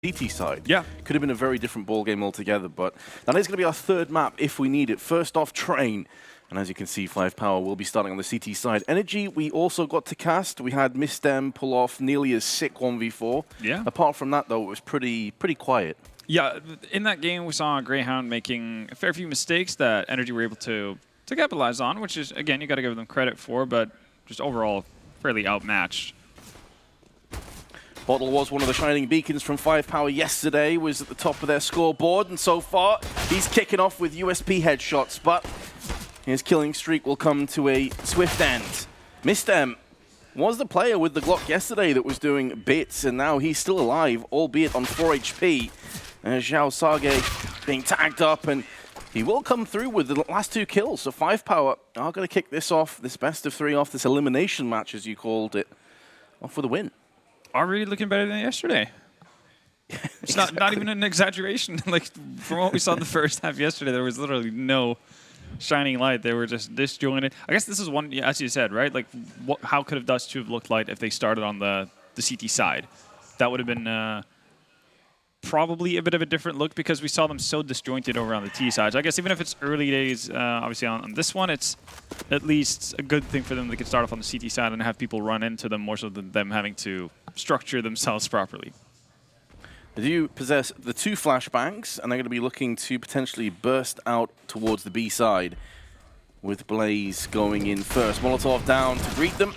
CT side. Yeah. Could have been a very different ball game altogether, but that is going to be our third map if we need it. First off, Train. And as you can see, 5Power will be starting on the CT side. Energy, we also got to cast. We had Mistem pull off nearly a sick 1v4. Yeah. Apart from that, though, it was pretty quiet. Yeah, in that game, we saw Greyhound making a fair few mistakes that Energy were able to capitalize on, which is, again, you got to give them credit for, but just overall fairly outmatched. Bottle was one of the shining beacons from 5Power yesterday, was at the top of their scoreboard, and so far, he's kicking off with USP headshots, but his killing streak will come to a swift end. Mistem was the player with the Glock yesterday that was doing bits, and now he's still alive, albeit on 4 HP. Xiao Sage being tagged up, and he will come through with the last 2 kills. So 5Power are going to kick this off, this best of 3 off, this elimination match, as you called it, off with a win. Already looking better than yesterday. It's not even an exaggeration. Like, from what we saw in the first half yesterday, there was literally no shining light. They were just disjointed. I guess this is one, as you said, right? Like, how could have Dust 2 have looked like if they started on the CT side? That would have been probably a bit of a different look because we saw them so disjointed over on the T side. So I guess even if it's early days, obviously on this one, it's at least a good thing for them. They could start off on the CT side and have people run into them more so than them having to structure themselves properly. They do possess the 2 flashbangs, and they're going to be looking to potentially burst out towards the B side with Blaze going in first. Molotov down to greet them.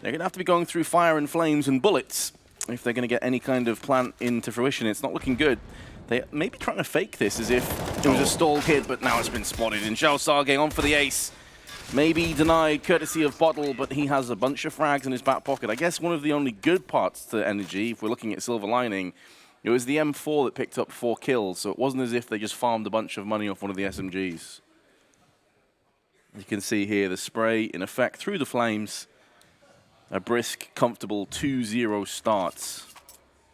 They're going to have to be going through fire and flames and bullets if they're going to get any kind of plan into fruition. It's not looking good. They may be trying to fake this as if it was a stall hit, but now it's been spotted. And Xiao Sage on for the ace. Maybe denied courtesy of Bottle, but he has a bunch of frags in his back pocket. I guess one of the only good parts to Energy, if we're looking at silver lining, it was the M4 that picked up 4 kills, so it wasn't as if they just farmed a bunch of money off one of the SMGs. You can see here the spray in effect through the flames. A brisk, comfortable 2-0 starts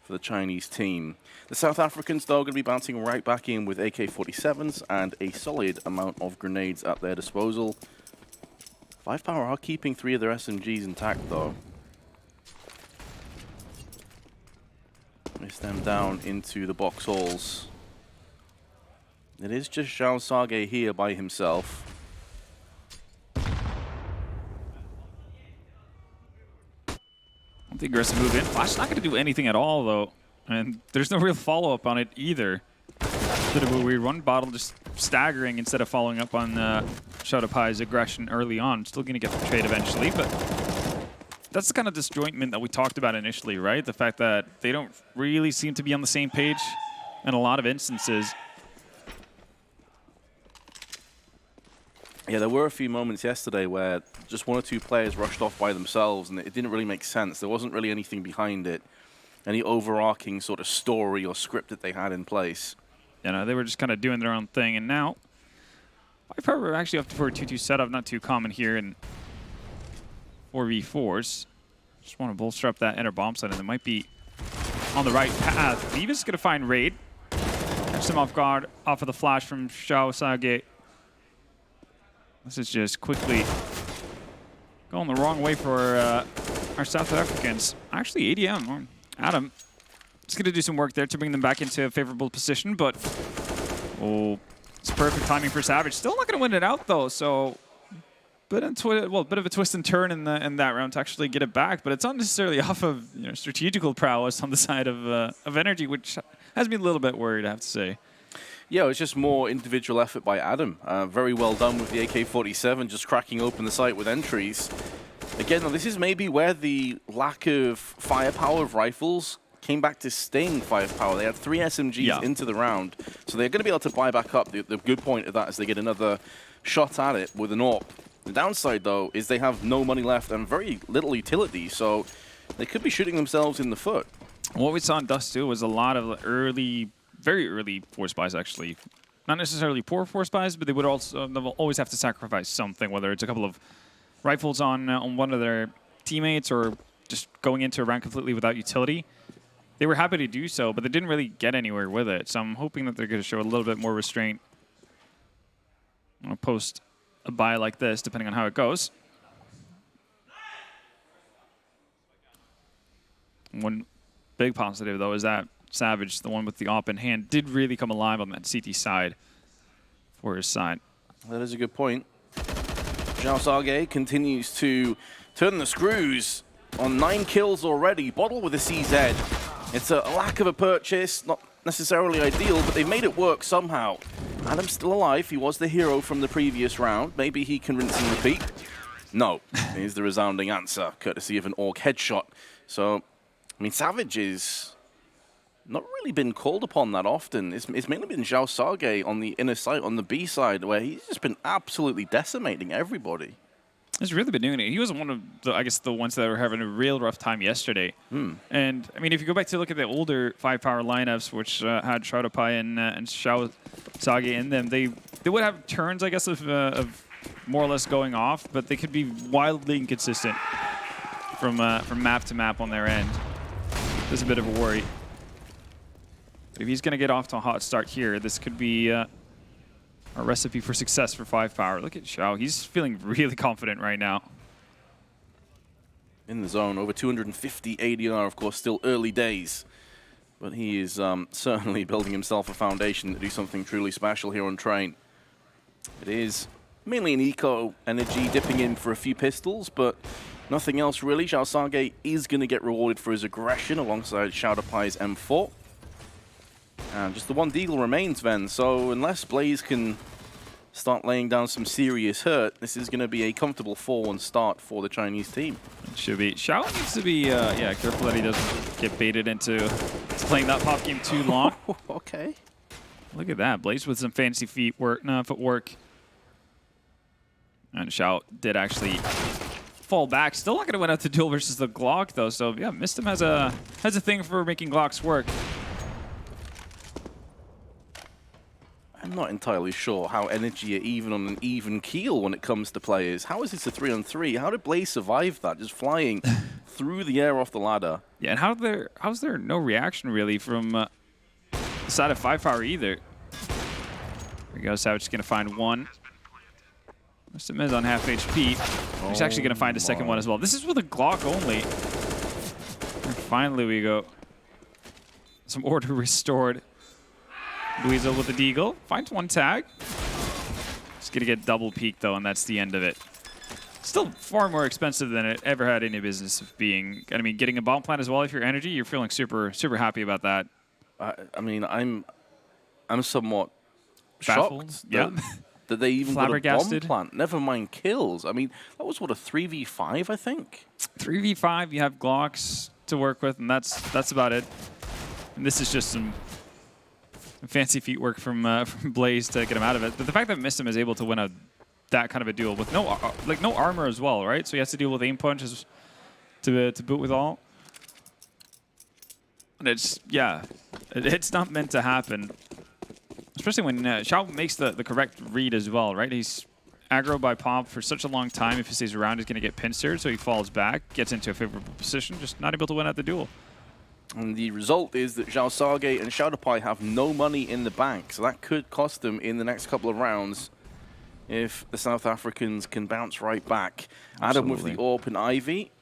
for the Chinese team. The South Africans, though, are going to be bouncing right back in with AK-47s and a solid amount of grenades at their disposal. 5Power are keeping 3 of their SMGs intact, though. Miss them down into the box halls. It is just Xiao Sage here by himself. The aggressive move in. Flash is not going to do anything at all, though. And there's no real follow-up on it either. Bit of a weird one. Bottle just staggering instead of following up on Shadowpie's aggression early on. Still going to get the trade eventually, but that's the kind of disjointment that we talked about initially, right? The fact that they don't really seem to be on the same page in a lot of instances. Yeah, there were a few moments yesterday where just 1 or 2 players rushed off by themselves, and it didn't really make sense. There wasn't really anything behind it, any overarching sort of story or script that they had in place. You know, they were just kind of doing their own thing, and now 5Power were actually up for a 2-2 setup, not too common here in 4v4s. Just want to bolster up that inner bomb side, and they might be on the right path. Viva's is going to find Raid. Catch them off guard off of the flash from Xiao Sage. This is just quickly going the wrong way for our South Africans. Actually, ADM, Adam, is going to do some work there to bring them back into a favorable position, but oh, it's perfect timing for Savage. Still not going to win it out, though, so bit of a twist and turn in that round to actually get it back, but it's not necessarily off of strategical prowess on the side of Energy, which has me a little bit worried, I have to say. Yeah, it was just more individual effort by Adam. Very well done with the AK-47, just cracking open the site with entries. Again, though, this is maybe where the lack of firepower of rifles came back to sting 5Power. They had 3 SMGs into the round, so they're going to be able to buy back up. The good point of that is they get another shot at it with an AWP. The downside, though, is they have no money left and very little utility, so they could be shooting themselves in the foot. What we saw in Dust 2 was a lot of very early force buys, actually. Not necessarily poor force buys, but they will always have to sacrifice something, whether it's a couple of rifles on one of their teammates or just going into a round completely without utility. They were happy to do so, but they didn't really get anywhere with it. So I'm hoping that they're going to show a little bit more restraint post a buy like this, depending on how it goes. One big positive, though, is that Savage, the one with the op in hand, did really come alive on that CT side for his side. That is a good point. Zhao Sage continues to turn the screws on 9 kills already. Bottle with a CZ. It's a lack of a purchase, not necessarily ideal, but they've made it work somehow. Adam's still alive. He was the hero from the previous round. Maybe he can rinse and repeat. No, is the resounding answer, courtesy of an Orc headshot. So, I mean, Savage is not really been called upon that often. It's mainly been Zhao Sage on the inner side, on the B side, where he's just been absolutely decimating everybody. He's really been doing it. He was one of the, I guess, the ones that were having a real rough time yesterday. And, I mean, if you go back to look at the older 5-power lineups, which had Shroudapie and Zhao Sage in them, they would have turns, I guess, of more or less going off, but they could be wildly inconsistent from map to map on their end. There's a bit of a worry. But if he's going to get off to a hot start here, this could be a recipe for success for 5-power. Look at Zhao. He's feeling really confident right now. In the zone, over 250 ADR, of course, still early days. But he is certainly building himself a foundation to do something truly special here on Train. It is mainly an eco energy, dipping in for a few pistols, but nothing else really. Zhao Sage is going to get rewarded for his aggression alongside Shroudapie's M4. And just the one deagle remains, Ven. So unless Blaze can start laying down some serious hurt, this is going to be a comfortable 4-1 start for the Chinese team. It should be. Zhao needs to be careful that he doesn't get baited into playing that pop game too long. Okay. Look at that. Blaze with some fancy footwork. And Zhao did actually fall back. Still not going to win out the duel versus the Glock, though. So, yeah, Mistim has a thing for making Glocks work. I'm not entirely sure how Energy are even on an even keel when it comes to players. How is this a 3-on-3? How did Blaze survive that, just flying through the air off the ladder? Yeah, and how's there no reaction, really, from the side of 5-power either? There we go. Savage is going to find one. Mistim is on half HP. He's actually going to find a second one as well. This is with a Glock only. And finally we go. Some order restored. Louisa with the deagle. Finds one tag. Just going to get double peek, though, and that's the end of it. Still far more expensive than it ever had any business of being. I mean, getting a bomb plant as well, if you're Energy, you're feeling super, super happy about that. I mean, I'm somewhat Baffled? shocked Yeah. that they even got a bomb Flabbergasted. plant. Never mind kills. I mean, that was, what, a 3v5, I think? 3v5, you have Glocks to work with, and that's about it. And this is just some fancy feet work from Blaze to get him out of it. But the fact that Mistim is able to win that kind of a duel with no armor as well, right? So he has to deal with aim punches to boot with all. And it's not meant to happen. Especially when Zhao makes the correct read as well, right? He's aggro by Pop for such a long time. If he stays around, he's going to get pincered, so he falls back, gets into a favorable position, just not able to win out the duel. And the result is that Zhao Sage and Shroudapie have no money in the bank, so that could cost them in the next couple of rounds if the South Africans can bounce right back. Adam with the AWP and Ivy.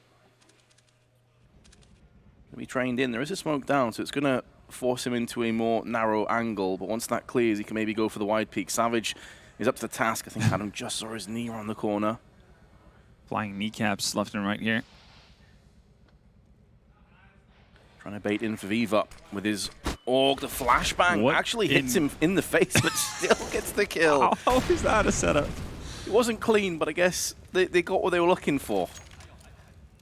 Can be trained in. There is a smoke down, so it's going to force him into a more narrow angle, but once that clears, he can maybe go for the wide peak. Savage is up to the task. I think Adam just saw his knee around the corner. Flying kneecaps left and right here. Trying to bait in for Viva with his AUG. The flashbang actually hits him in the face, but still gets the kill. How is that a setup? It wasn't clean, but I guess they got what they were looking for.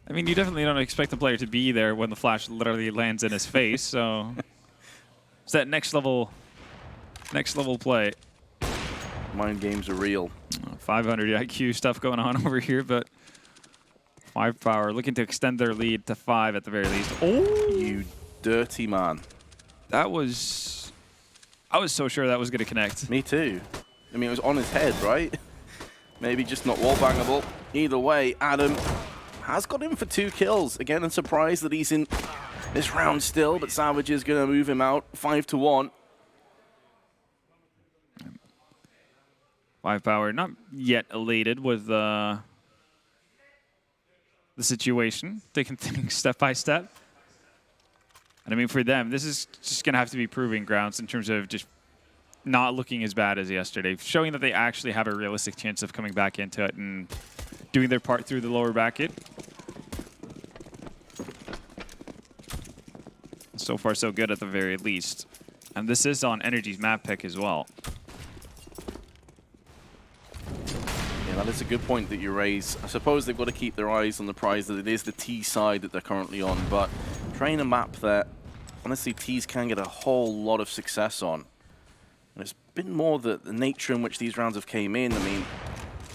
I mean, you definitely don't expect the player to be there when the flash literally lands in his face, so it's that next level play. Mind games are real. 500 IQ stuff going on over here, but 5-power looking to extend their lead to 5 at the very least. Oh, you dirty man. I was so sure that was going to connect. Me too. I mean, it was on his head, right? Maybe just not wall bangable. Either way, Adam has got him for 2 kills. Again, I'm surprised that he's in this round still, but Savage is going to move him out 5-1. 5-power not yet elated with the situation, taking things step by step. And I mean, for them, this is just going to have to be proving grounds in terms of just not looking as bad as yesterday, showing that they actually have a realistic chance of coming back into it and doing their part through the lower bracket. So far, so good at the very least. And this is on Energy's map pick as well. Yeah, that is a good point that you raise. I suppose they've got to keep their eyes on the prize that it is the T side that they're currently on, but trying a map that, honestly, T's can get a whole lot of success on. And it's been more the nature in which these rounds have came in. I mean,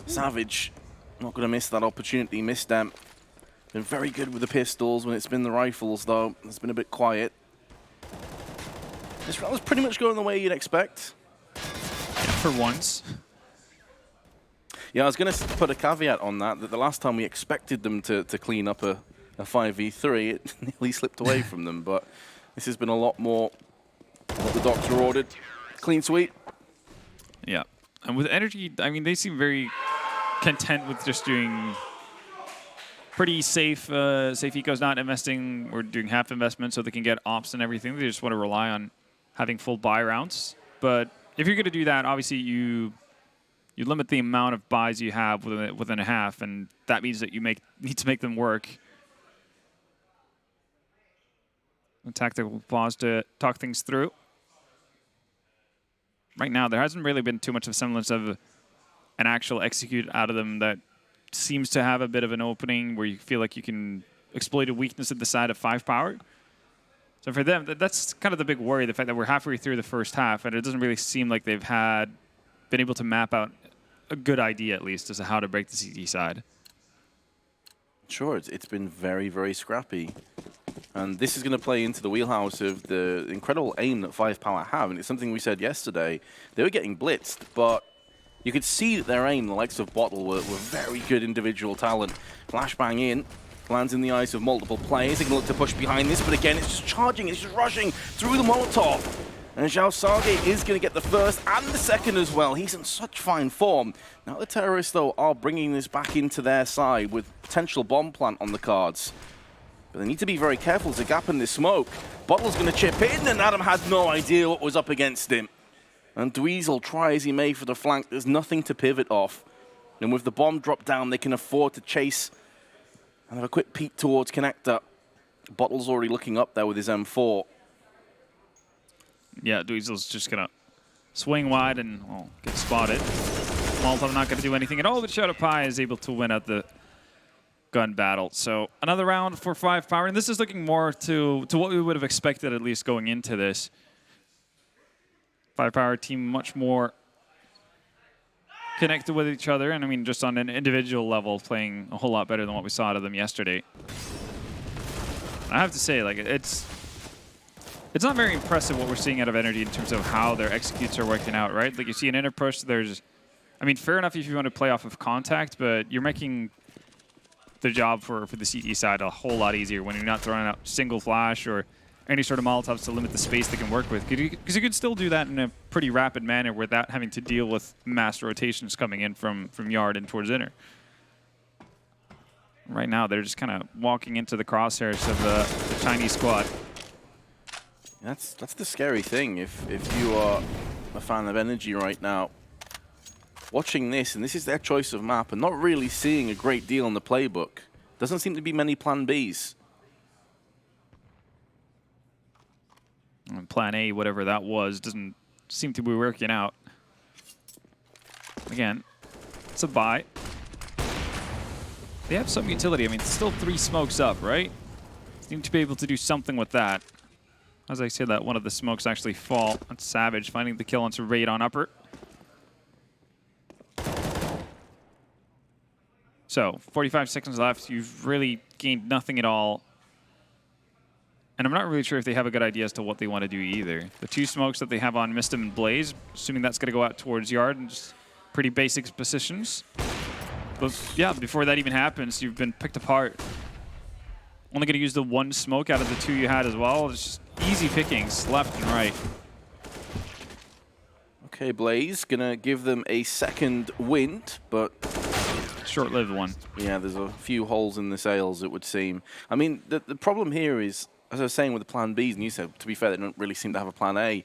Savage, not going to miss that opportunity, missed them. Been very good with the pistols. When it's been the rifles, though, it's been a bit quiet. This round was pretty much going the way you'd expect. Yeah, for once. Yeah, I was going to put a caveat on that the last time we expected them to clean up a 5v3, it nearly slipped away from them. But this has been a lot more what the doctor ordered. Clean sweep. Yeah. And with Energy, I mean, they seem very content with just doing pretty safe ecos, not investing or doing half investment so they can get ops and everything. They just want to rely on having full buy rounds. But if you're going to do that, obviously you limit the amount of buys you have within a half, and that means that you need to make them work. A tactical pause to talk things through. Right now, there hasn't really been too much of a semblance of an actual execute out of them that seems to have a bit of an opening where you feel like you can exploit a weakness at the side of 5Power. So for them, that's kind of the big worry, the fact that we're halfway through the first half, and it doesn't really seem like they've been able to map out a good idea, at least, as to how to break the CT side. Sure, it's been very, very scrappy. And this is going to play into the wheelhouse of the incredible aim that 5Power have. And it's something we said yesterday. They were getting blitzed, but you could see that their aim, the likes of Bottle, were very good individual talent. Flashbang in, lands in the eyes of multiple players. They can look to push behind this, but again, it's just charging, it's just rushing through the Molotov. And Zhao Sage is going to get the first and the second as well. He's in such fine form. Now the terrorists, though, are bringing this back into their side with potential bomb plant on the cards. But they need to be very careful. There's a gap in this smoke. Bottle's going to chip in, and Adam had no idea what was up against him. And Dweezil, try as he may for the flank, there's nothing to pivot off. And with the bomb dropped down, they can afford to chase and have a quick peek towards Connector. Bottle's already looking up there with his M4. Yeah, Dweezil's just going to swing wide and get spotted. Molotov not going to do anything at all, but Shadow Pie is able to win out the gun battle. So another round for 5Power, and this is looking more to what we would have expected, at least going into this. 5Power team much more connected with each other, and I mean just on an individual level playing a whole lot better than what we saw out of them yesterday. I have to say, like, it's not very impressive what we're seeing out of Energy in terms of how their executes are working out, right? Like, you see an inner push, I mean, fair enough if you want to play off of contact, but you're making the job for the CT side a whole lot easier when you're not throwing out single flash or any sort of Molotovs to limit the space they can work with. Because you could still do that in a pretty rapid manner without having to deal with mass rotations coming in from yard and towards inner. Right now, they're just kind of walking into the crosshairs of the Chinese squad. That's the scary thing. If you are a fan of Energy right now, watching this, and this is their choice of map, and not really seeing a great deal in the playbook. Doesn't seem to be many plan Bs. And plan A, whatever that was, doesn't seem to be working out. Again, it's a buy. They have some utility. I mean, it's still 3 smokes up, right? Seem to be able to do something with that. As I said, that one of the smokes actually fall. That's Savage finding the kill onto Raid on upper. So, 45 seconds left. You've really gained nothing at all. And I'm not really sure if they have a good idea as to what they want to do either. The 2 smokes that they have on Mistim and Blaze, assuming that's going to go out towards yard and just pretty basic positions. But yeah, before that even happens, you've been picked apart. Only going to use the 1 smoke out of the 2 you had as well. It's just easy pickings, left and right. Okay, Blaze gonna give them a second wind, but short-lived one. Yeah, there's a few holes in the sails, it would seem. I mean, the problem here is as I was saying with the plan Bs, and you said, to be fair, they don't really seem to have a plan A.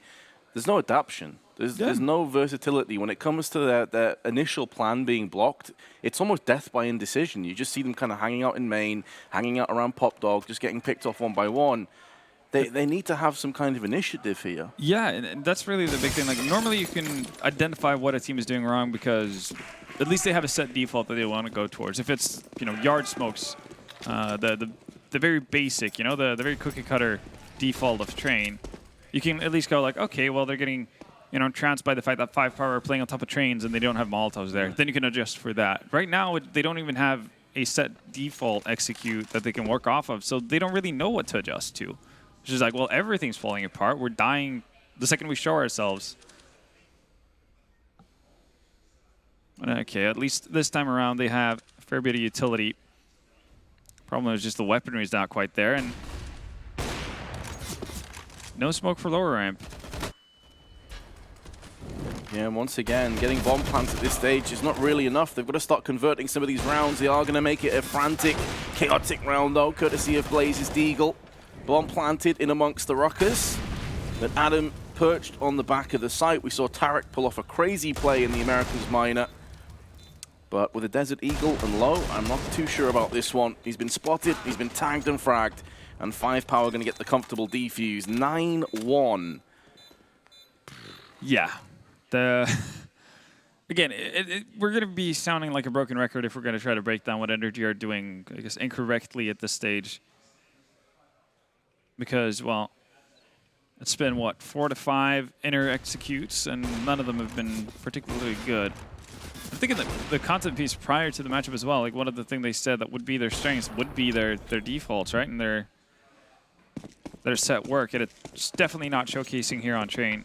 There's no adaptation. There's no versatility. When it comes to their initial plan being blocked, it's almost death by indecision. You just see them kind of hanging out in main, hanging out around Pop Dog, just getting picked off one by one. They need to have some kind of initiative here. Yeah, and that's really the big thing. Like, normally you can identify what a team is doing wrong because at least they have a set default that they want to go towards. If it's, yard smokes, the very basic, the very cookie cutter default of Train, you can at least go like, okay, well, they're getting, trounced by the fact that 5Power are playing on top of trains and they don't have Molotovs there. Then you can adjust for that. Right now, they don't even have a set default execute that they can work off of, so they don't really know what to adjust to. Which is like, well, everything's falling apart. We're dying the second we show ourselves. Okay, at least this time around they have a fair bit of utility. Problem is just the weaponry is not quite there, and no smoke for lower ramp. Yeah, and once again, getting bomb plants at this stage is not really enough. They've got to start converting some of these rounds. They are going to make it a frantic, chaotic round, though, courtesy of Blaze's Deagle. Bomb planted in amongst the ruckers. But Adam perched on the back of the site. We saw Tarek pull off a crazy play in the Americans Minor. But with a Desert Eagle and low, I'm not too sure about this one. He's been spotted, he's been tagged and fragged. And 5Power going to get the comfortable defuse. 9-1. Yeah. Again, we're going to be sounding like a broken record if we're going to try to break down what Energy are doing, I guess, incorrectly at this stage. Because, well, it's been, what, 4 to 5 inner executes, and none of them have been particularly good. I'm thinking that the content piece prior to the matchup as well, like one of the things they said that would be their strengths would be their defaults, right? And their set work. And it's definitely not showcasing here on Train.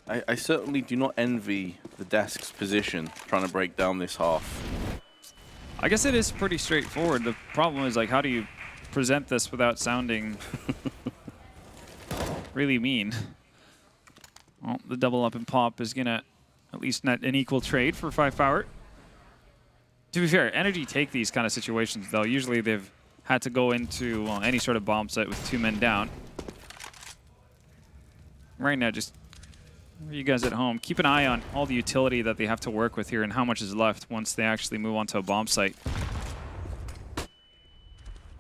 I certainly do not envy the desk's position trying to break down this half. I guess it is pretty straightforward. The problem is, like, how do you present this without sounding really mean? Well, the double up and pop is going to at least net an equal trade for 5Power. To be fair, Energy take these kind of situations, though. Usually they've had to go into any sort of bomb site with 2 men down. Right now, just you guys at home, keep an eye on all the utility that they have to work with here and how much is left once they actually move on to a bomb site.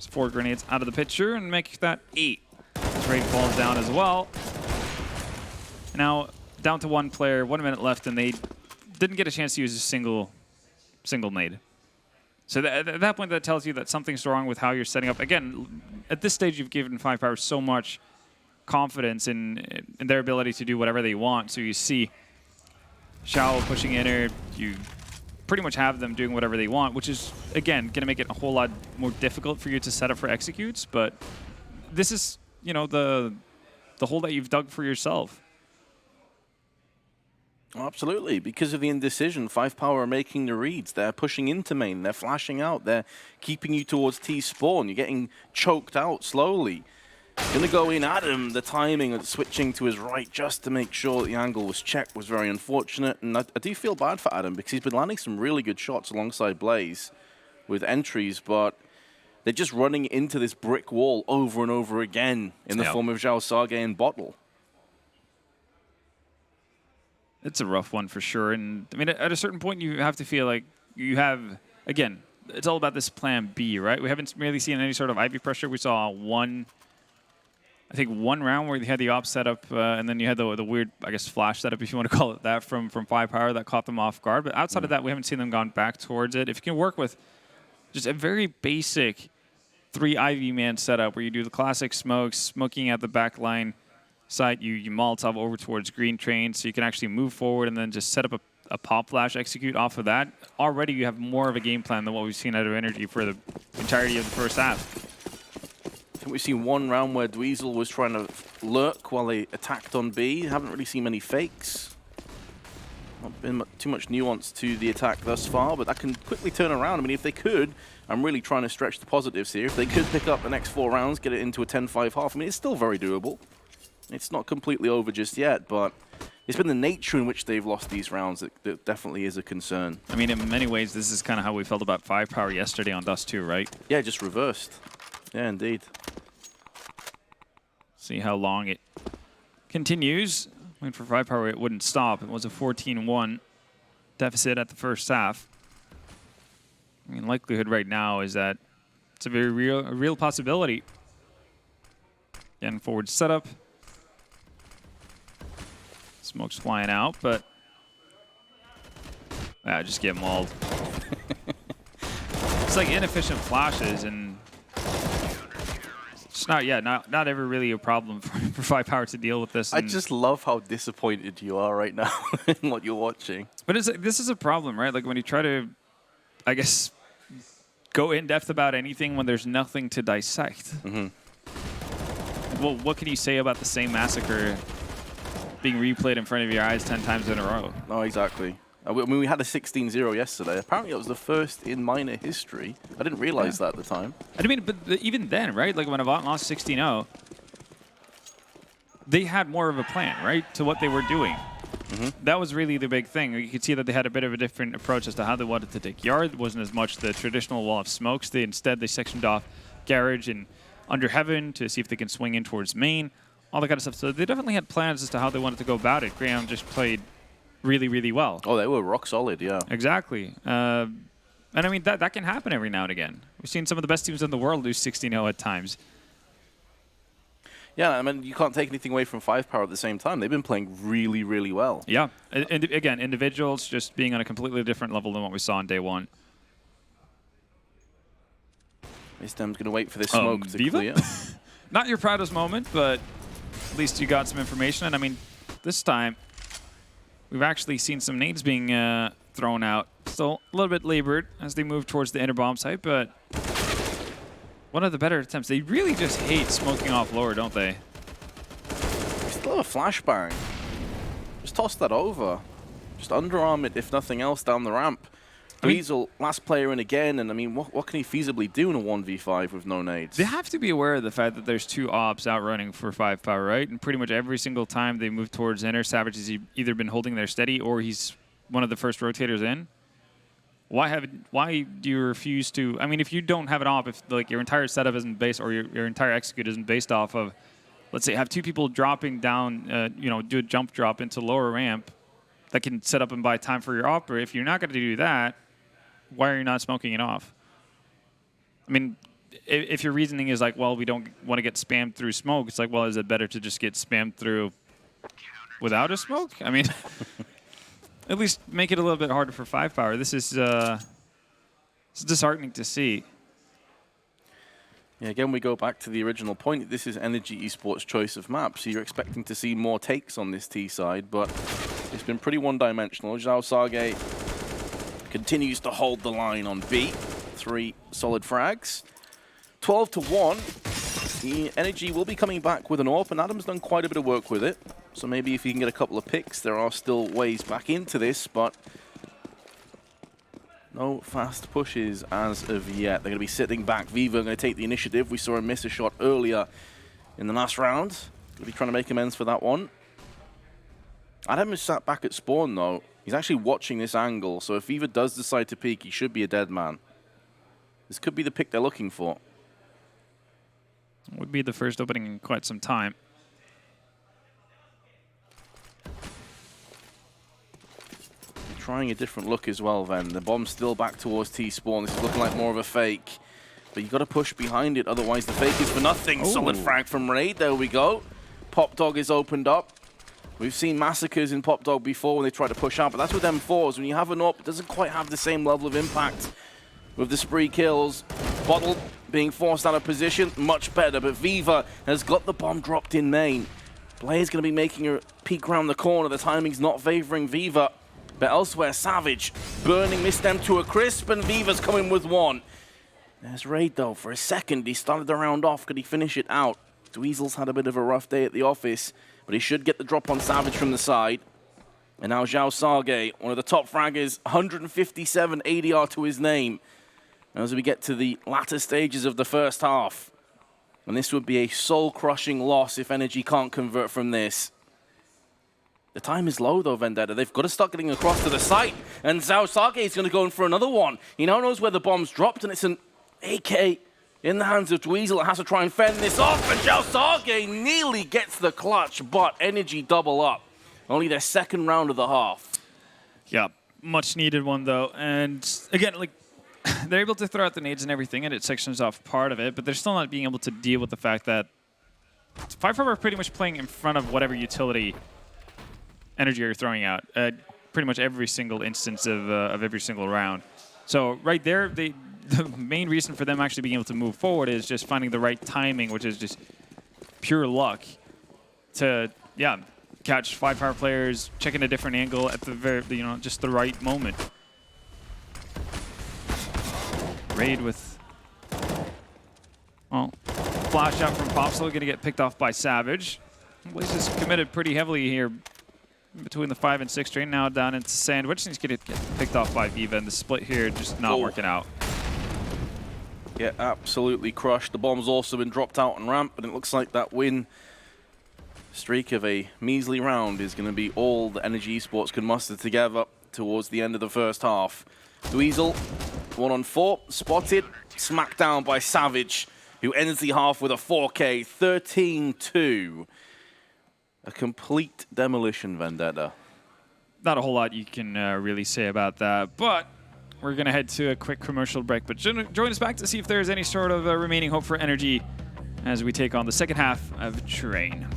4 grenades out of the picture and make that 8. This raid falls down as well. Now down to 1 player, 1 minute left, and they didn't get a chance to use a single nade. So at that point, that tells you that something's wrong with how you're setting up. Again, at this stage, you've given 5Power so much confidence in their ability to do whatever they want. So you see Shao pushing inner, you pretty much have them doing whatever they want, which is, again, going to make it a whole lot more difficult for you to set up for executes. But this is, the hole that you've dug for yourself. Absolutely, because of the indecision, 5Power are making the reads. They're pushing into main, they're flashing out, they're keeping you towards T-spawn. You're getting choked out slowly. Gonna go in Adam, the timing of switching to his right just to make sure that the angle was checked was very unfortunate. And I do feel bad for Adam because he's been landing some really good shots alongside Blaze with entries, but they're just running into this brick wall over and over again in the form of Zhao Sage and Bottle. It's a rough one for sure. And I mean, at a certain point, you have to feel like you have, again, it's all about this plan B, right? We haven't really seen any sort of Ivy pressure. We saw one round where they had the op setup, and then you had the weird, I guess, flash setup, if you want to call it that, from 5Power that caught them off guard. But outside of that, we haven't seen them gone back towards it. If you can work with just a very basic 3 Ivy man setup where you do the classic smokes, smoking at the back line site, you Molotov over towards green train so you can actually move forward and then just set up a pop flash execute off of that. Already you have more of a game plan than what we've seen out of Energy for the entirety of the first half. I think we've seen one round where Dweezil was trying to lurk while they attacked on B. Haven't really seen many fakes. Not been too much nuance to the attack thus far, but that can quickly turn around. I mean, if they could, I'm really trying to stretch the positives here. If they could pick up the next 4 rounds, get it into a 10-5 half, I mean, it's still very doable. It's not completely over just yet, but it's been the nature in which they've lost these rounds that definitely is a concern. I mean, in many ways, this is kind of how we felt about 5Power yesterday on Dust 2, right? Yeah, just reversed. Yeah, indeed. See how long it continues. I mean, for 5Power, it wouldn't stop. It was a 14-1 deficit at the first half. I mean, likelihood right now is that it's a very real possibility. Again, forward setup. Smoke's flying out, but just get mauled. It's like inefficient flashes, and it's not ever really a problem for 5Power to deal with this. I just love how disappointed you are right now in what you're watching. But this is a problem, right? Like when you try to, I guess, go in depth about anything when there's nothing to dissect. Well, what can you say about the same massacre being replayed in front of your eyes 10 times in a row? No, exactly. I mean, we had a 16-0 yesterday. Apparently, it was the first in minor history. I didn't realize that at the time. I mean, but even then, right? Like when Avant lost 16-0, they had more of a plan, right, to what they were doing. That was really the big thing. You could see that they had a bit of a different approach as to how they wanted to take yard. It wasn't as much the traditional wall of smokes. Instead, they sectioned off Garage and Under Heaven to see if they can swing in towards main, all that kind of stuff. So they definitely had plans as to how they wanted to go about it. Graham just played really, really well. Oh, they were rock solid, yeah. Exactly. And I mean, that can happen every now and again. We've seen some of the best teams in the world lose 16-0 at times. Yeah, I mean, you can't take anything away from 5Power at the same time. They've been playing really, really well. Yeah. And again, individuals just being on a completely different level than what we saw on day one. Mistem's going to wait for this smoke to Viva? clear. Not your proudest moment, but at least you got some information. And I mean, this time, we've actually seen some nades being thrown out. Still a little bit labored as they move towards the inner bomb site, but one of the better attempts. They really just hate smoking off lower, don't they? Still have a flashbang. Just toss that over. Just underarm it, if nothing else, down the ramp. Weasel, last player in again, and I mean, what can he feasibly do in a 1v5 with no nades? They have to be aware of the fact that there's two ops outrunning for 5Power, right? And pretty much every single time they move towards inner, Savage has either been holding there steady or he's one of the first rotators in. Why do you refuse to? I mean, if you don't have an op, if like your entire setup isn't based, or your entire execute isn't based off of, let's say, have two people dropping down, do a jump drop into lower ramp that can set up and buy time for your op. Or if you're not going to do that, why are you not smoking it off? I mean, if your reasoning is like, well, we don't want to get spammed through smoke, it's like, well, is it better to just get spammed through without a smoke? I mean, at least make it a little bit harder for 5Power. This is it's disheartening to see. Yeah, again, we go back to the original point. This is Energy Esports' choice of map, so you're expecting to see more takes on this T side, but it's been pretty one-dimensional. Zhao Sage continues to hold the line on B. 3 solid frags. 12-1. The Energy will be coming back with an AWP, and Adam's done quite a bit of work with it. So maybe if he can get a couple of picks, there are still ways back into this, but no fast pushes as of yet. They're going to be sitting back. Viva going to take the initiative. We saw him miss a shot earlier in the last round. Going to be trying to make amends for that one. Adam is sat back at spawn, though. He's actually watching this angle, so if Viva does decide to peek, he should be a dead man. This could be the pick they're looking for. Would be the first opening in quite some time. Trying a different look as well, then. The bomb's still back towards T-spawn. This is looking like more of a fake. But you got to push behind it, otherwise the fake is for nothing. Ooh. Solid frag from Raid. There we go. Pop Dog is opened up. We've seen massacres in Pop Dog before when they try to push out, but that's with M4s. When you have an AWP, it doesn't quite have the same level of impact. With the spree kills, Bottle being forced out of position, much better. But Viva has got the bomb dropped in main. Blair's going to be making a peek around the corner. The timing's not favoring Viva. But elsewhere, Savage burning Mistem to a crisp, and Viva's coming with one. There's Raid, though. For a second, he started the round off. Could he finish it out? Dweezil's had a bit of a rough day at the office, but he should get the drop on Savage from the side. And now Zhao Sage, one of the top fraggers, 157 ADR to his name. As we get to the latter stages of the first half. And this would be a soul-crushing loss if Energy can't convert from this. The time is low, though, Vendetta. They've got to start getting across to the site. And Zhao Sage is going to go in for another one. He now knows where the bomb's dropped, and it's an AK in the hands of Dweezil. It has to try and fend this off, and Jalsarge nearly gets the clutch, but Energy double up. Only their second round of the half. Yeah, much needed one though. And again, like, they're able to throw out the nades and everything, and it sections off part of it, but they're still not being able to deal with the fact that 5Power are pretty much playing in front of whatever utility Energy are throwing out. Pretty much every single instance of every single round. So right there, the main reason for them actually being able to move forward is just finding the right timing, which is just pure luck to, yeah, catch 5Power players, checking a different angle at the very, just the right moment. Raid with, well, flash out from Popsicle, going to get picked off by Savage. Blaze is committed pretty heavily here between the 5 and 6 train, now down into Sandwich, and he's going to get picked off by Viva, and the split here just not working out. Yeah, absolutely crushed. The bomb's also been dropped out on ramp, and it looks like that win streak of a measly round is going to be all the Energy Esports can muster together towards the end of the first half. Dweezil, 1-on-4, spotted, smacked down by Savage, who ends the half with a 4K, 13-2. A complete demolition vendetta. Not a whole lot you can really say about that, but we're going to head to a quick commercial break. But join us back to see if there's any sort of remaining hope for Energy as we take on the second half of Train.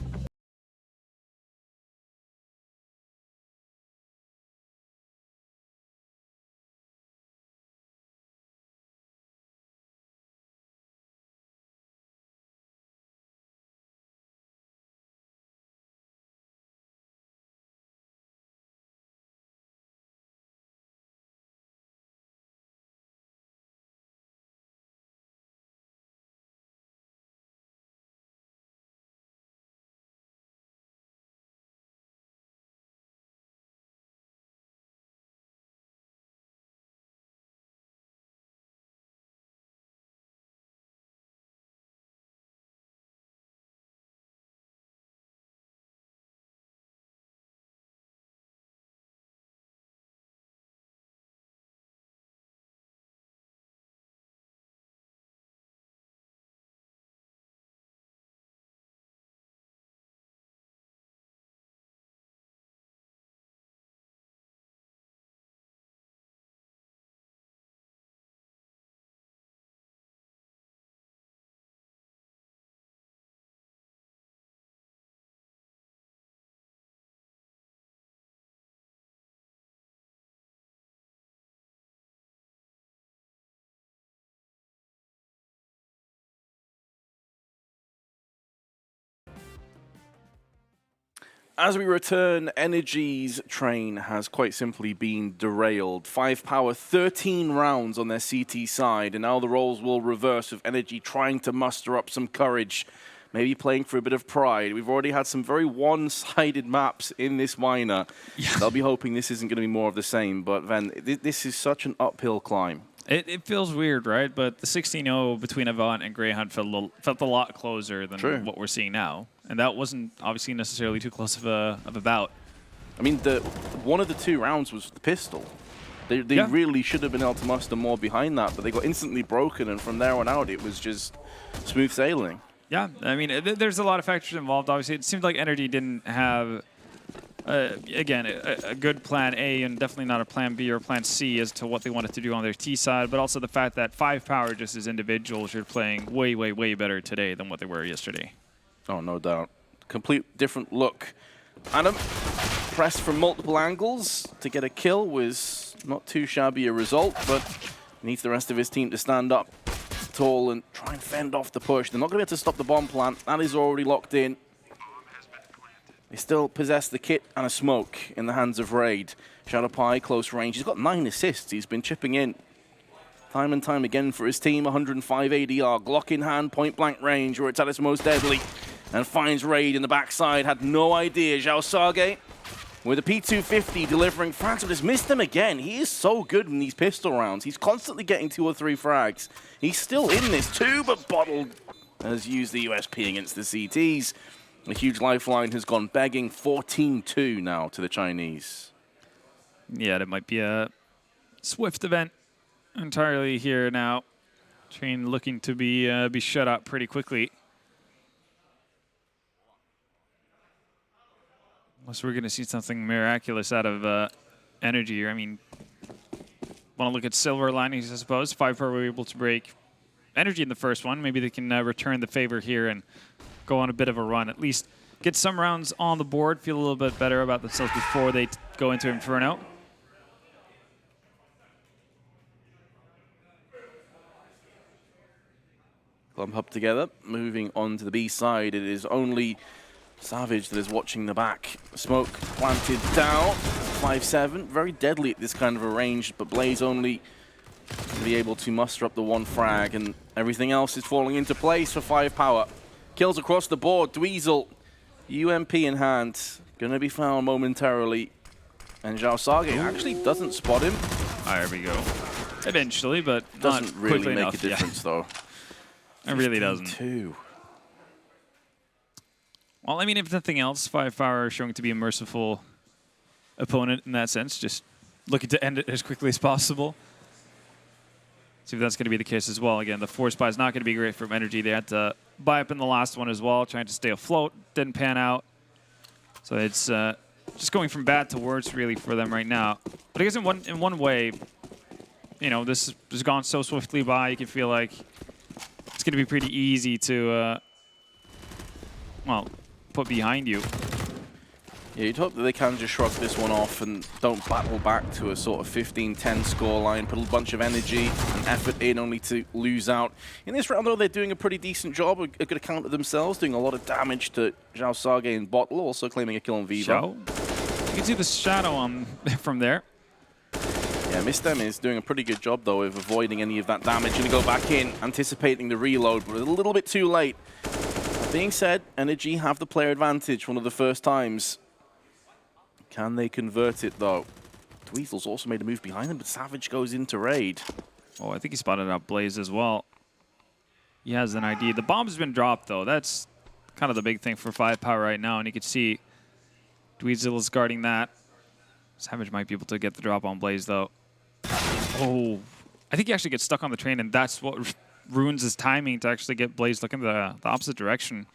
As we return, Energy's train has quite simply been derailed. 5Power, 13 rounds on their CT side, and now the roles will reverse with Energy trying to muster up some courage, maybe playing for a bit of pride. We've already had some very one-sided maps in this minor. Yeah. They'll be hoping this isn't going to be more of the same, but Van, this is such an uphill climb. It feels weird, right? But the 16-0 between Avant and Greyhound felt a lot closer than what we're seeing now. And that wasn't obviously necessarily too close of a bout. I mean, one of the 2 rounds was the pistol. They really should have been able to muster more behind that, but they got instantly broken, and from there on out, it was just smooth sailing. Yeah, I mean, there's a lot of factors involved. Obviously, it seemed like Energy didn't have, again, a good plan A and definitely not a plan B or a plan C as to what they wanted to do on their T side, but also the fact that 5Power just as individuals are playing way, way, way better today than what they were yesterday. Oh, no doubt. Complete different look. Adam, pressed from multiple angles to get a kill was not too shabby a result, but needs the rest of his team to stand up tall and try and fend off the push. They're not going to be able to stop the bomb plant. That is already locked in. They still possess the kit and a smoke in the hands of Raid. Shadow Pie, close range. He's got 9 assists. He's been chipping in time and time again for his team. 105 ADR, Glock in hand, point-blank range, where it's at its most deadly. And finds Raid in the backside. Had no idea. Jalsarge with a P250 delivering frags, but has missed them again. He is so good in these pistol rounds. He's constantly getting 2 or 3 frags. He's still in this too, but Bottled has used the USP against the CTs. A huge lifeline has gone begging. 14-2 now to the Chinese. Yeah, that might be a swift event entirely here now. Train looking to be shut out pretty quickly. Unless we're going to see something miraculous out of Energy here. I mean, want to look at silver linings, I suppose. 5Power were able to break Energy in the first one. Maybe they can return the favor here and go on a bit of a run. At least get some rounds on the board, feel a little bit better about themselves before they go into Inferno. Clump up together. Moving on to the B side, it is only Savage that is watching the back. Smoke planted down. 5-7, very deadly at this kind of a range, but Blaze only be able to muster up the one frag, and everything else is falling into place for 5Power. Kills across the board. Dweezil, UMP in hand, going to be found momentarily, and Zhao Sage actually doesn't spot him. There we go. Eventually, but doesn't not really quickly make enough. a difference though. It really doesn't. 2. Well, I mean, if nothing else, 5Power are showing to be a merciful opponent in that sense, just looking to end it as quickly as possible. See if that's going to be the case as well. Again, the force buy is not going to be great from Energy. They had to buy up in the last one as well, trying to stay afloat. Didn't pan out. So it's just going from bad to worse, really, for them right now. But I guess in one way, you know, this has gone so swiftly by, you can feel like it's going to be pretty easy to, well, put behind you. Yeah, you'd hope that they can just shrug this one off and don't battle back to a sort of 15-10 scoreline, put a bunch of energy and effort in only to lose out. In this round, though, they're doing a pretty decent job, a good account of themselves, doing a lot of damage to Zhao Sage and Bottle, also claiming a kill on Viva. You can see the shadow on from there. Yeah, Mistem is doing a pretty good job, though, of avoiding any of that damage. Going to go back in, anticipating the reload, but a little bit too late. That being said, Energy have the player advantage one of the first times. Can they convert it, though? Dweezil's also made a move behind him, but Savage goes into raid. Oh, I think he spotted out Blaze as well. He has an ID. The bomb's been dropped, though. That's kind of the big thing for 5Power right now, and you can see Dweezil is guarding that. Savage might be able to get the drop on Blaze, though. Oh, I think he actually gets stuck on the train, and that's what ruins his timing to actually get Blaze looking the opposite direction.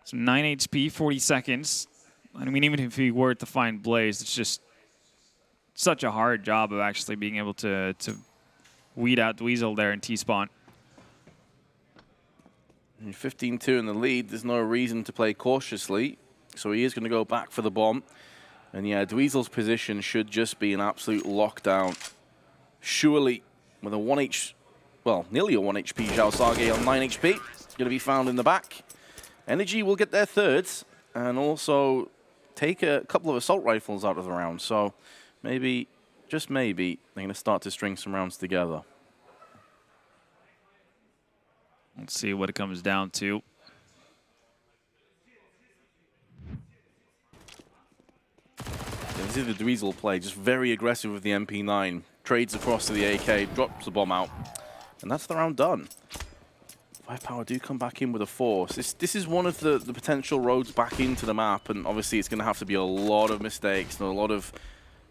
So 9 HP, 40 seconds. I mean, even if he were to find Blaze, it's just such a hard job of actually being able to weed out Dweezil there in T-spawn. 15-2 in the lead. There's no reason to play cautiously, so he is going to go back for the bomb. And yeah, Dweezil's position should just be an absolute lockdown. Surely, with a 1 well, nearly a 1 HP Zhao Sage on 9 HP, going to be found in the back. Energy will get their thirds and also take a couple of assault rifles out of the round. So maybe, just maybe, they're going to start to string some rounds together. Let's see what it comes down to. This is the Dweezil play, just very aggressive with the MP9. Trades across to the AK, drops the bomb out, and that's the round done. 5Power do come back in with a force. This is one of the potential roads back into the map, and obviously it's going to have to be a lot of mistakes and a lot of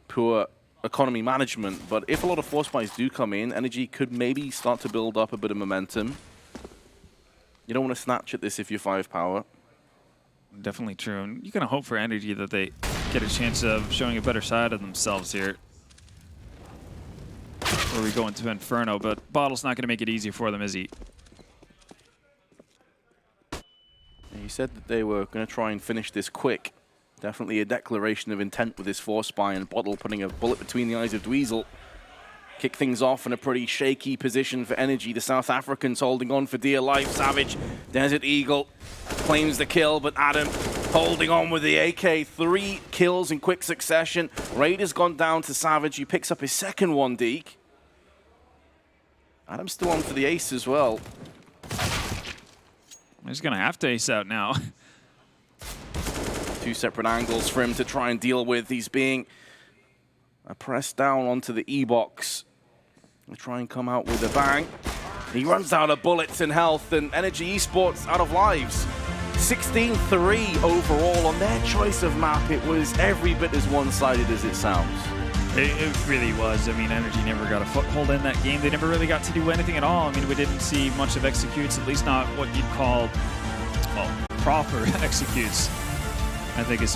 poor economy management. But if a lot of force buys do come in, Energy could maybe start to build up a bit of momentum. You don't want to snatch at this if you're 5Power. Definitely true. And you can hope for Energy that they get a chance of showing a better side of themselves here. Before we go into Inferno, but Bottle's not going to make it easy for them, is he? He said that they were going to try and finish this quick. Definitely a declaration of intent with this force buy, and Bottle putting a bullet between the eyes of Dweezil. Kick things off in a pretty shaky position for Energy. The South Africans holding on for dear life. Savage, Desert Eagle, claims the kill, but Adam holding on with the AK. 3 kills in quick succession. Raid has gone down to Savage. He picks up his second one, Deke. Adam's still on for the ace as well. He's going to have to ace out now. 2 separate angles for him to try and deal with. He's being pressed down onto the E-box. He'll try and come out with a bang. He runs out of bullets and health, and Energy Esports out of lives. 16-3 overall on their choice of map. It was every bit as one-sided as it sounds. It really was. I mean, Energy never got a foothold in that game. They never really got to do anything at all. I mean, we didn't see much of executes, at least not what you'd call, well, proper executes. I think is